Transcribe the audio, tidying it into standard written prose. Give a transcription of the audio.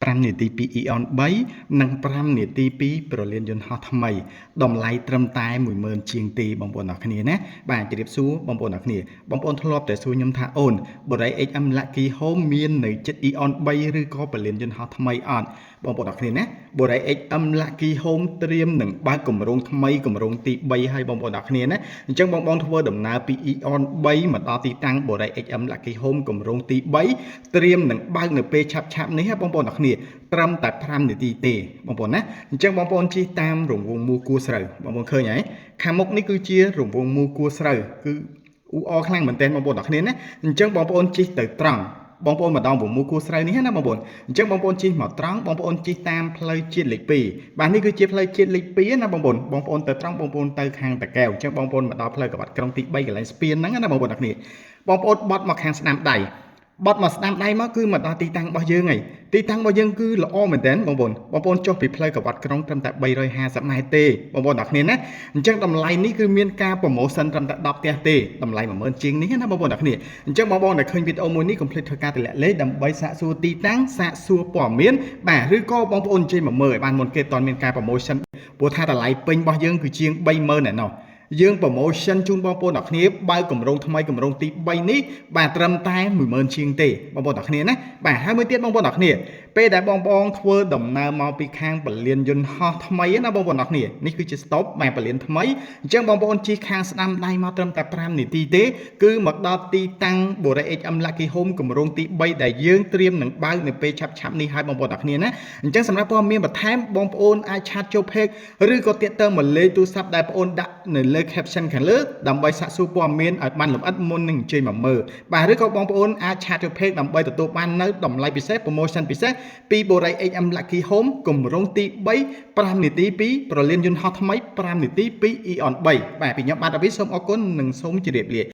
5នាទីពី Eon 3និង5នាទីពីប្រលានយន្តហោះថ្មីតម្លៃត្រឹមតែ 10000 ជាងទេបងប្អូនអរគ្នាណាបាទជម្រាបសួរបងប្អូនអរគ្នាបងប្អូនធ្លាប់តែសួរខ្ញុំថាអូនបរិយ HM Lucky Home មាននៅចិត្ត Eon 3ឬក៏ប្រលានយន្តហោះថ្មីអត់បងប្អូនអរគ្នាណាបរិយ HM Lucky Home ត្រៀមនឹងបើកគម្រោងថ្មីគម្រោងទី3ឲ្យបងប្អូនអរគ្នាណាអញ្ចឹងបងប្អូនធ្វើដំណើរពី Eon 3មកដល់ទីតាំងបរិយ HM Lucky Home គម្រោងទី3ត្រៀមនឹងបើកនៅពេលឆាប់ៗនេះបងប្អូនអរគ្នាត្រឹមតែ5នាទីទេបងប្អូនណាអញ្ចឹងបងប្អូនជិះតាមរង្វង់មូលគួរស្រូវបងប្អូនឃើញហើយខាងមុខនេះគឺជារង្វង់មូលគួរស្រូវគឺអ៊ូអរខ្លាំងមែនទែនបងប្អូនអរគ្នាណាអញ្ចឹងបងប្អូនជិះទៅត្រង់បងប្អូនម្ដងវងមូលគួរស្រូវនេះណាបងប្អូនអញ្ចឹងបងប្អូនជិះមកត្រង់បងប្អូនជិះតាមផ្លូវជាតិលេខ2បាទនេះគឺជាផ្លូវជាតិលេខ2ណាបងប្អូនទៅត្រង់បងប្អូនទៅខាងតាកែវអញ្ចឹងបងប្អូនមកដល់ផ្លូវកបាត់ក្រុងទី3កន្លែងស្ពានហ្នឹងណាបងប្អូនអរគ្នាបងប្អូនបត់មកខាងស្ដាំដៃបត់មកស្ដាំដៃមកគឺមកដល់ទីតាំងរបស់យើងហើយទីតាំងរបស់យើងគឺល្អមែនទែនបងប្អូនចុះពីផ្លូវកបាត់ក្រុងត្រឹមតែ350ម៉ែត្រទេបងប្អូនអរគ្នាណាអញ្ចឹងតម្លៃនេះគឺមានការប្រម៉ូសិនត្រឹមតែ10ផ្ទះទេតម្លៃ10000ជាងនេះណាបងប្អូនអរគ្នាអញ្ចឹងបងប្អូនដែលឃើញវីដេអូមួយនេះកុំភ្លេចធ្វើការទម្លាក់លេខដើម្បីសាកសួរទីតាំងសាកសួរព័ត៌មានបាទឬក៏បងប្អូនជិះមកមើលឲ្យបានមុនគេតើមានការប្រម៉ូសិនព្រោះថាតម្លៃពេញរបស់យើងគឺជាង30000ឯណោះយើងប្រម៉ូសិនជូនបងប្អូនអរគ្នាបើគម្រោងថ្មីគម្រោងទី3នេះបាទត្រឹមតែ10000ជាងទេបងប្អូនអរគ្នាណាបាទហើយមួយទៀតបងប្អូនអរគ្នាពេលដែលបងប្អូនធ្វើដំណើរមកពីខាងពលានយន្តហោះថ្មីណាបងប្អូនអរគ្នានេះគឺជា stop បែបពលានថ្មីអញ្ចឹងបងប្អូនជិះខាងស្ដាំដៃមកត្រឹមតែ5នាទីទេគឺមកដល់ទីតាំងបូរ៉េ HM Lucky Home គម្រោងទី3ដែលយើងត្រៀមនឹងបើកនៅពេលឆាប់ៗនេះឲ្យបងប្អូនអរគ្នាណាអញ្ចឹងសម្រាប់ព័ត៌មានបន្ថែមបងប្អូនអាចឆាតចូល page ឬក៏ទាក់ទងមកលេខទូរស័ព្ទដែលបងប្អូនដាក់នៅលើ caption ខាងលើដើម្បីសាកសួរព័ត៌មានឲ្យបានលម្អិតមុននឹងអញ្ជើញមកមើលបាទឬក៏បងប្អូនអាចឆាតចូល page ដើម្បីទទួលបាននៅតម្លៃពិសេស promotion ពិសេសពីបូរ៉េ HM Lucky Home គម្រោងទី3 5នាទីពីប្រលានយន្តហោះថ្មី5នាទីពី Eon 3បាទពីខ្ញុំបាទដាវីសូមអរគុណនិងសូមជម្រាបលា